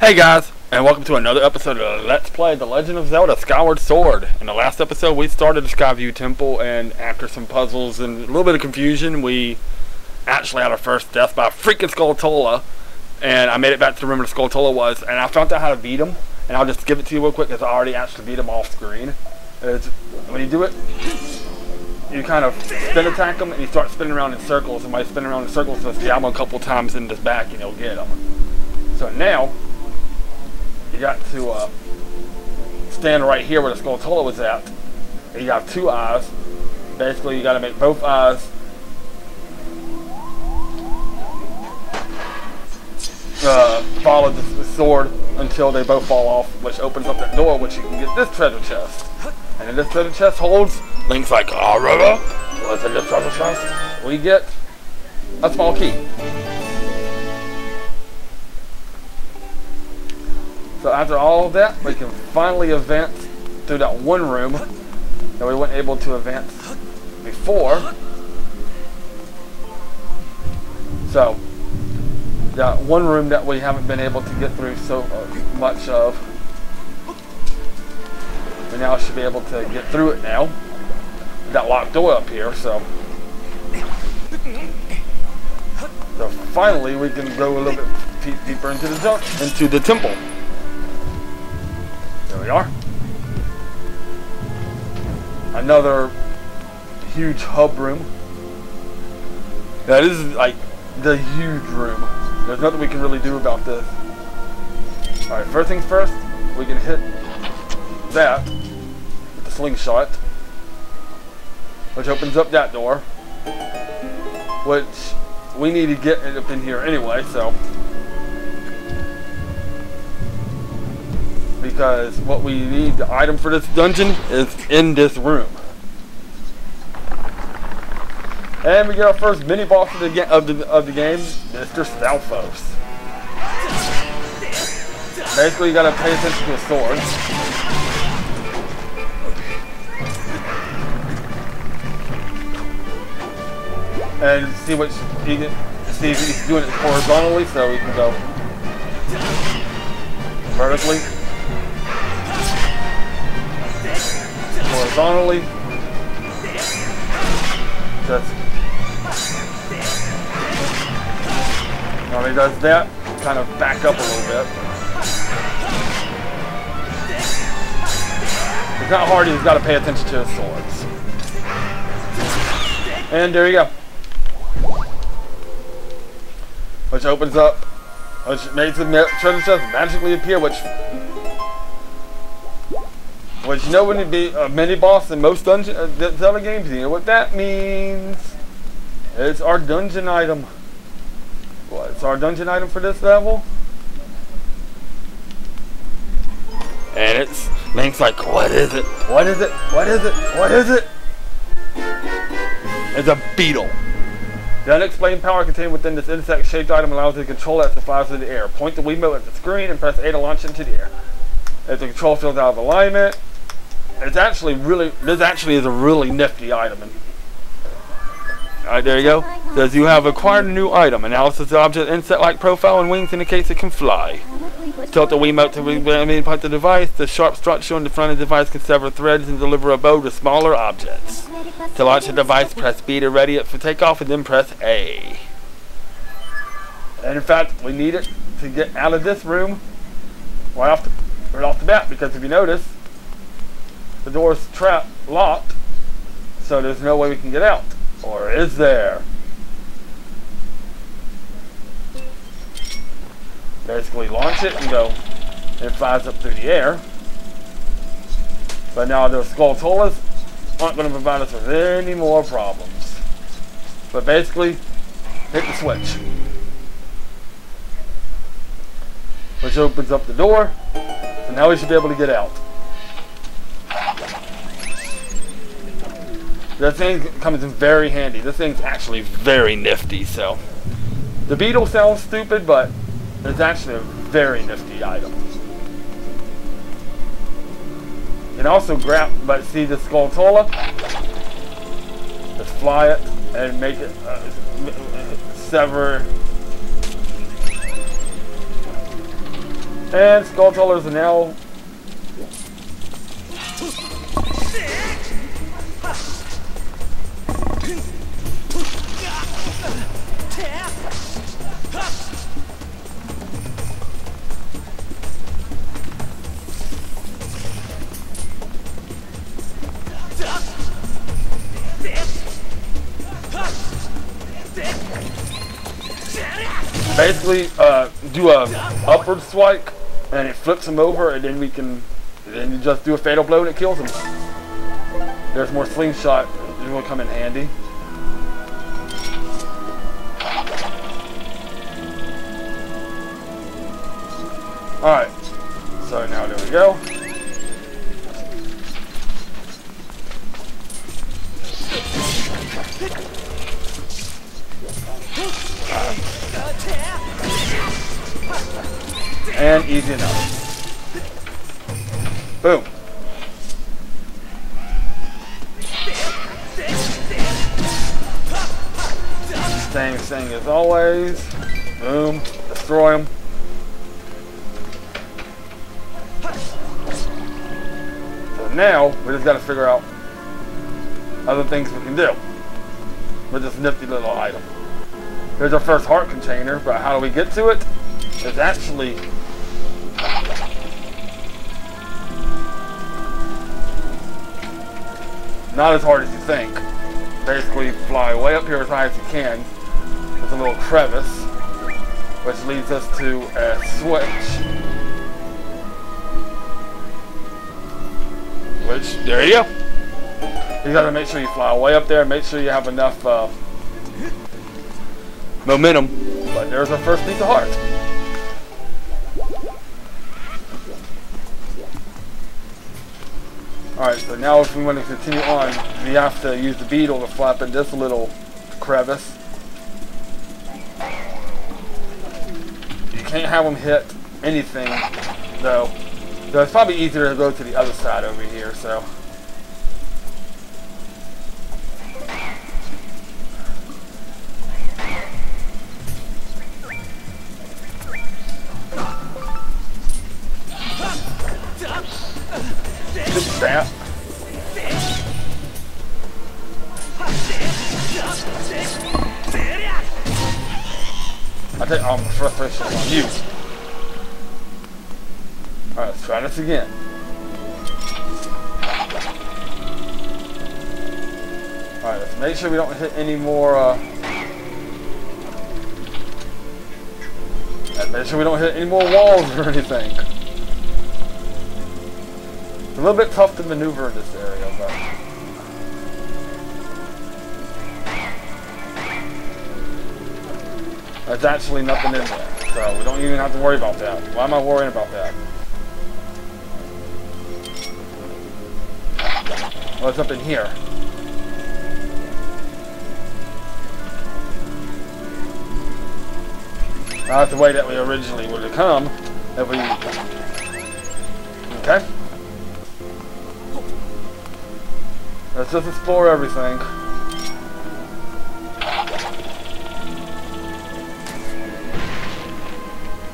Hey guys, and welcome to another episode of Let's Play The Legend of Zelda Skyward Sword. In the last episode we started the Skyview Temple, and after some puzzles and a little bit of confusion, we actually had our first death by a freaking Skulltula. And I made it back to remember the Skulltula was, and I found out how to beat him. And I'll just give it to you real quick because I already actually beat him off screen. When you do it, you kind of spin attack him and you start spinning around in circles. And by spinning around in circles, just jab him a couple times in his back and you'll get him. So now, you got to stand right here where the Skulltula was at. And you got two eyes. Basically, you got to make both eyes follow the sword until they both fall off, which opens up that door, which you can get this treasure chest. And then this treasure chest holds Link's like, what's in this treasure chest? We get a small key. So after all of that, we can finally advance through that one room that we weren't able to advance before. So, that one room that we haven't been able to get through so much of, we now should be able to get through it now. With that locked door up here, so finally we can go a little bit deeper into the temple. There we are. Another huge hub room. Now this is like the huge room. There's nothing we can really do about this. Alright, first things first, we can hit that with the slingshot, which opens up that door, which we need to get up in here anyway, so. Because what we need, the item for this dungeon, is in this room. And we get our first mini boss of the game, Mr. Stalfos. Basically, you gotta pay attention to his sword. And see what you can see if he's doing it horizontally, so we can go vertically. Horizontally. Just when he does that, kind of back up a little bit. It's not hard, he's got to pay attention to his swords. And there you go. Which opens up, which makes the treasure chest magically appear, which you know when you be a mini boss in most Zelda games, you know what that means. It's our dungeon item. What's our dungeon item for this level? And it's Link's like, what is it? What is it? What is it? What is it? It's a beetle. The unexplained power contained within this insect-shaped item allows you to control it as it flies through the air. Point the Wiimote at the screen and press A to launch it into the air. If the control feels out of alignment, this actually is a really nifty item. Alright, there you go. It says you have acquired a new item. Analysis of the object insect-like profile and wings indicates it can fly. Tilt the Wiimote to input the device. The sharp structure on the front of the device can sever threads and deliver a bow to smaller objects. To launch the device, press B to ready it for takeoff and then press A. And in fact, we need it to get out of this room right off the bat, because if you notice, the door's locked, so there's no way we can get out. Or is there? Basically launch it and go. It flies up through the air. But now the Skulltulas aren't going to provide us with any more problems. But basically, hit the switch. Which opens up the door. So now we should be able to get out. This thing comes in very handy. This thing's actually very nifty, so. The beetle sounds stupid, but it's actually a very nifty item. You can also grab, but see the Skulltula? Just fly it and make it sever And skull trollers are now. Basically, do a upward swipe, and it flips him over, and then then you just do a fatal blow and it kills him. There's more slingshot. It will come in handy. All right. So now there we go. And easy enough. Boom. Same thing as always. Boom. Destroy him. So now, we just got to figure out other things we can do with this nifty little item. Here's our first heart container, but how do we get to it? It's actually not as hard as you think. Basically, fly way up here as high as you can. There's a little crevice, which leads us to a switch. Which, there you go. You gotta make sure you fly way up there, make sure you have enough momentum. But there's our first piece of heart. Alright, so now if we want to continue on, we have to use the beetle to flap in this little crevice. You can't have them hit anything, though. So it's probably easier to go to the other side over here, so. Just that. I think all my frustration on you. Alright, let's try this again. Alright, let's make sure we don't hit any more, make sure we don't hit any more walls or anything. It's a little bit tough to maneuver in this area, but there's actually nothing in there, so we don't even have to worry about that. Why am I worrying about that? What's up in here? Not the way that we originally would have come if we... Okay. Let's just explore everything.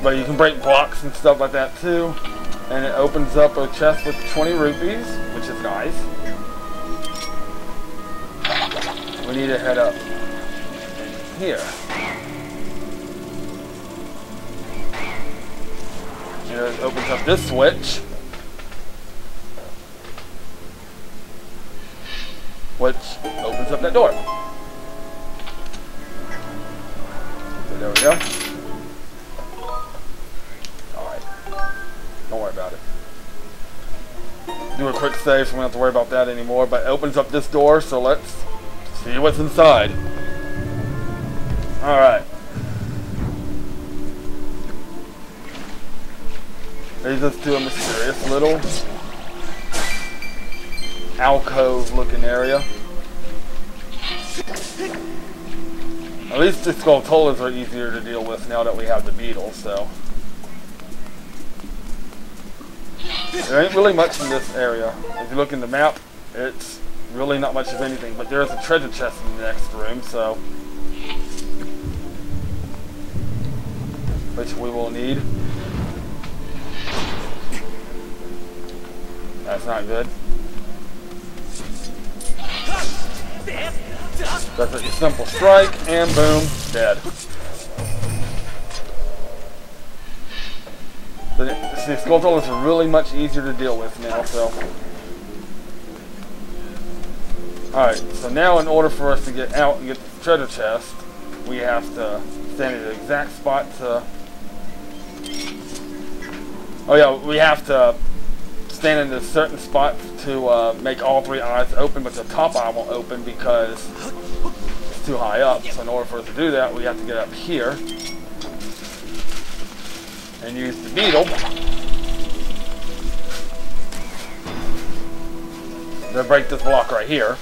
But you can break blocks and stuff like that too. And it opens up a chest with 20 rupees, which is nice. We need to head up here. And it opens up this switch, which opens up that door. So there we go. Alright. Don't worry about it. Do a quick save so we don't have to worry about that anymore. But it opens up this door, so let's see what's inside. Alright. Leads us to a mysterious little alcove looking area. At least the skulltolas are easier to deal with now that we have the beetle, so. There ain't really much in this area. If you look in the map, it's really not much of anything, but there's a treasure chest in the next room, so. Which we will need. That's not good. That's a simple strike, and boom, dead. The skull is really much easier to deal with now, so. Alright, so now in order for us to get out and get the treasure chest, we have to stand at the exact spot to... Oh yeah, we have to stand in a certain spot to make all three eyes open, but the top eye won't open because it's too high up. So in order for us to do that, we have to get up here and use the beetle to break this block right here.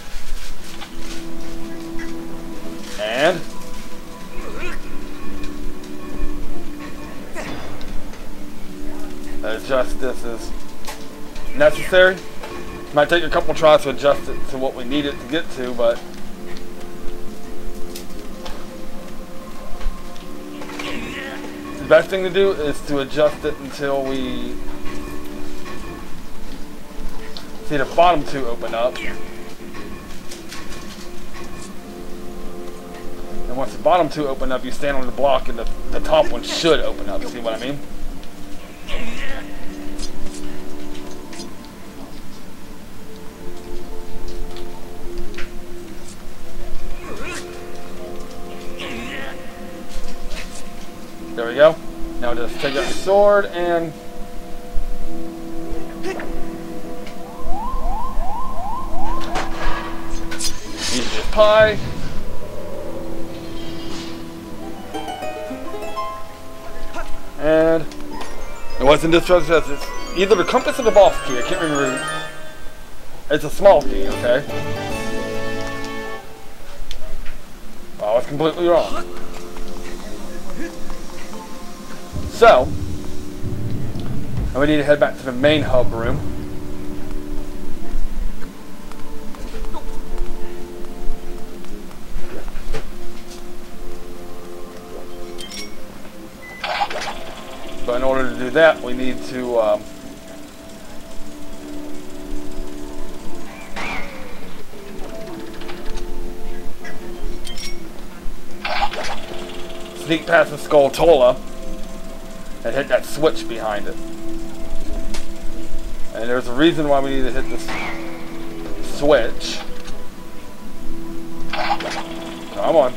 And adjust this as necessary. Might take a couple tries to adjust it to what we need it to get to, but the best thing to do is to adjust it until we see the bottom two open up. And once the bottom two open up, you stand on the block and the top one should open up. See what I mean? There we go. Now just take out the sword and use this pie. And what's in this treasure chest? It's either the compass or the boss key. I can't remember. It's a small key, okay? Oh, I was completely wrong. So, and we need to head back to the main hub room. But in order to do that, we need to sneak past the Skulltola and hit that switch behind it. And there's a reason why we need to hit this switch. Come on.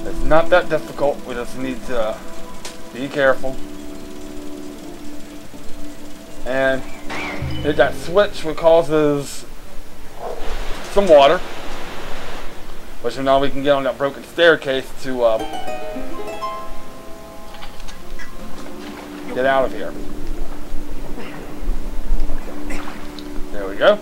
It's not that difficult. We just need to be careful. And hit that switch, which causes some water. Which now we can get on that broken staircase to get out of here. There we go.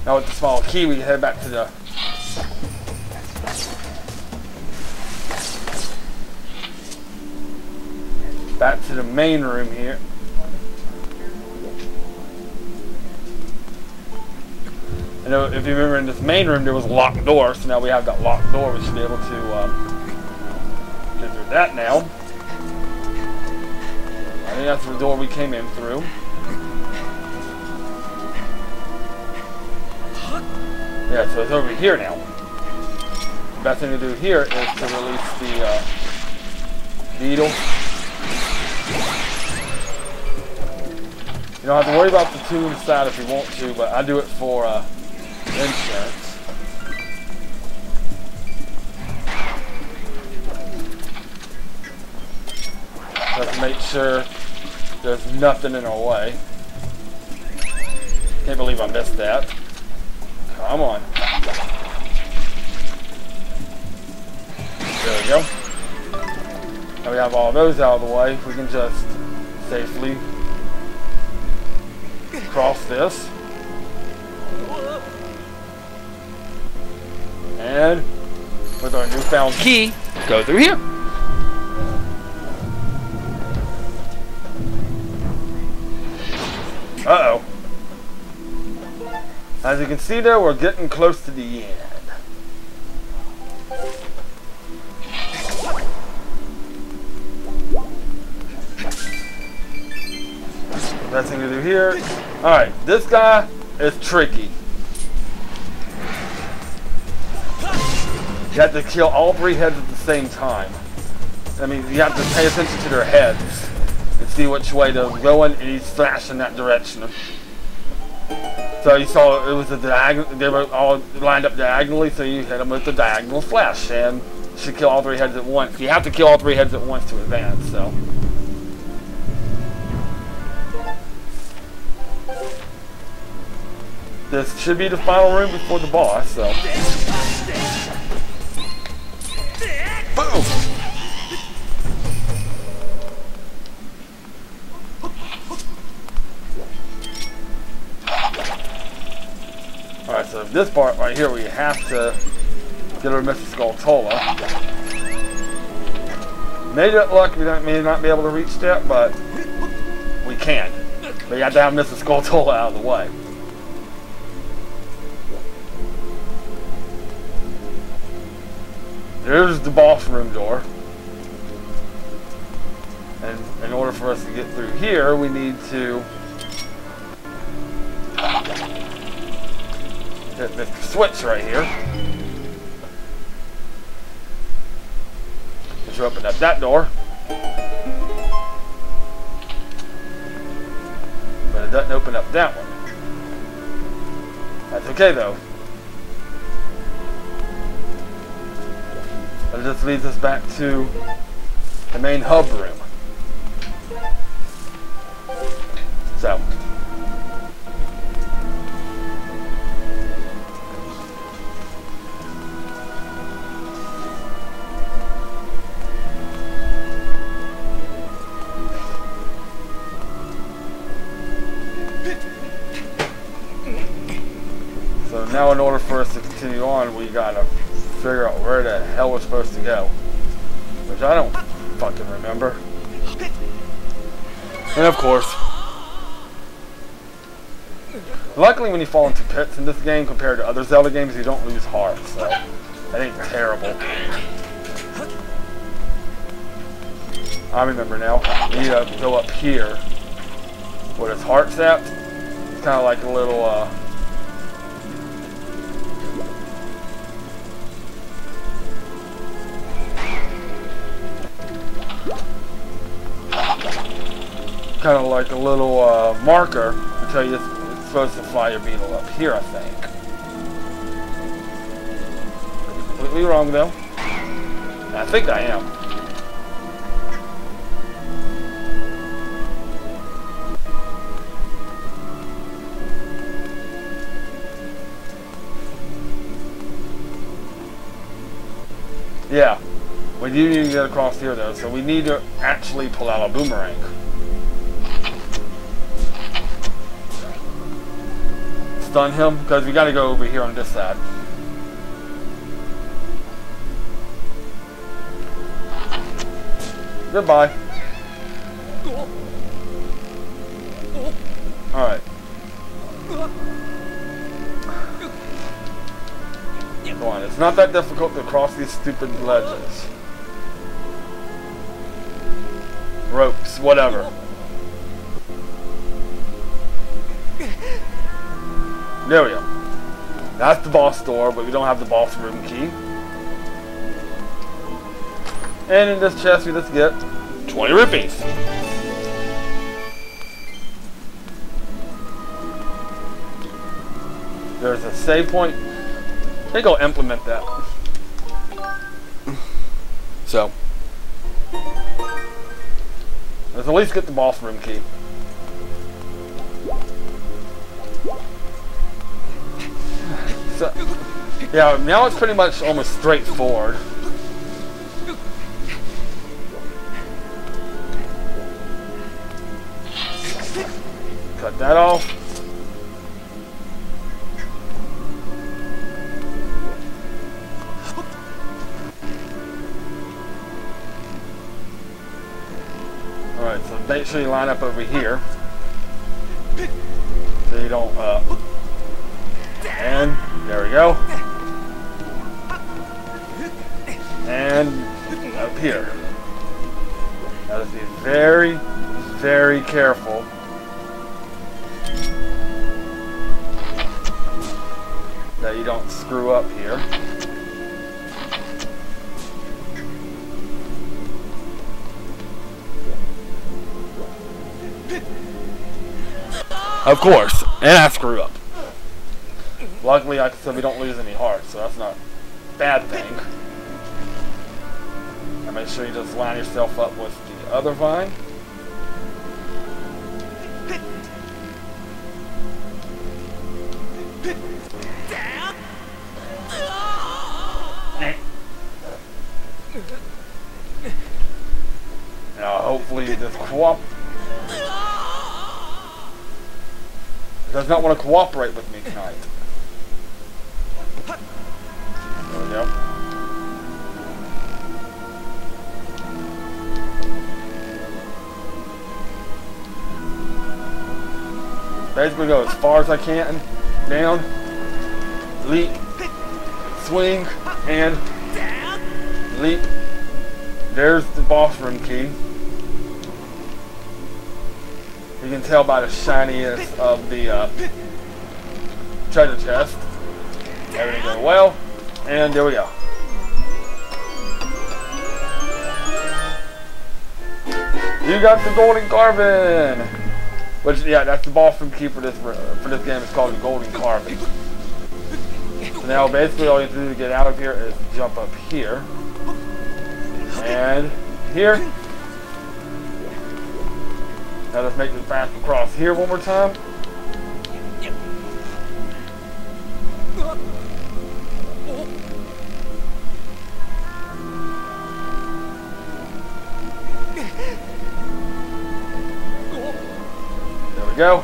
Now with the small key, we can head back to the main room here. And if you remember, in this main room there was a locked door, so now we have that locked door. We should be able to get through that now. I think that's the door we came in through. Yeah, so it's over here now. The best thing to do here is to release the beetle. You don't have to worry about the two inside if you want to, but I do it for insurance. Just to make sure there's nothing in our way. Can't believe I missed that. Come on. There we go. Now we have all those out of the way. We can just safely cross this. And with our newfound key, go through here. Uh-oh. As you can see there, we're getting close to the end. Best thing to do here. Alright, this guy is tricky. You have to kill all 3 heads at the same time. I mean, you have to pay attention to their heads and see which way they're going, and you slash in that direction. So you saw it was a diagonal, they were all lined up diagonally, so you hit them with the diagonal slash, and you should kill all 3 heads at once. You have to kill all 3 heads at once to advance, so. This should be the final room before the boss, so. Boom! Alright, so this part right here, we have to get rid of Mr. Skulltula. May get luck, we may not be able to reach that, but we can. But you have to have Mr. Skulltula out of the way. There's the boss room door. And in order for us to get through here, we need to hit this switch right here. Which will open up that door. But it doesn't open up that one. That's okay though. But it just leads us back to the main hub room. So. So now in order for us to continue on, we gotta figure out where the hell we're supposed to go. Which I don't fucking remember. And of course, luckily when you fall into pits in this game compared to other Zelda games, you don't lose hearts, so that ain't terrible. I remember now. You need to go up here where his heart's at. It's kind of like a little, marker to tell you it's supposed to fly your beetle up here, I think. Completely wrong though. I think I am. Yeah, we do need to get across here though, so we need to actually pull out a boomerang. Stun him, because we gotta go over here on this side. Goodbye. Alright. Come on, it's not that difficult to cross these stupid ledges. Ropes, whatever. There we go. That's the boss door, but we don't have the boss room key. And in this chest we just get 20 rupees. There's a save point. I think I'll implement that. So, let's at least get the boss room key. So, yeah, now it's pretty much almost straightforward. Cut that off. Alright, so make sure you line up over here. So you don't, and there we go. And up here. Now just be very, very careful that you don't screw up here. Of course, and I screw up. Luckily, like I said, we don't lose any hearts, so that's not a bad thing. And make sure you just line yourself up with the other vine. Now, hopefully, this does not want to cooperate with me tonight. There we go. Basically go as far as I can, down, leap, swing, and leap. There's the boss room key. You can tell by the shininess of the treasure chest. Everything going well, and there we go. You got the golden carving, which yeah, that's the boss room key for this game. It's called the golden carving. So now basically all you have to do to get out of here is jump up here and here. Now let's make this path across here one more time. There we go.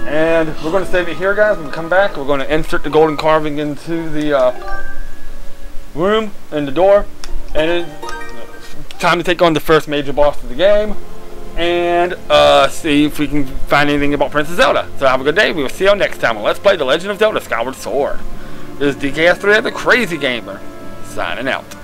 And we're going to save it here, guys. When we come back, we're going to insert the golden carving into the room and the door. And it's time to take on the first major boss of the game and see if we can find anything about Princess Zelda. So have a good day. We will see you next time on Let's Play The Legend of Zelda Skyward Sword. This is DKS3, the Crazy Gamer, signing out.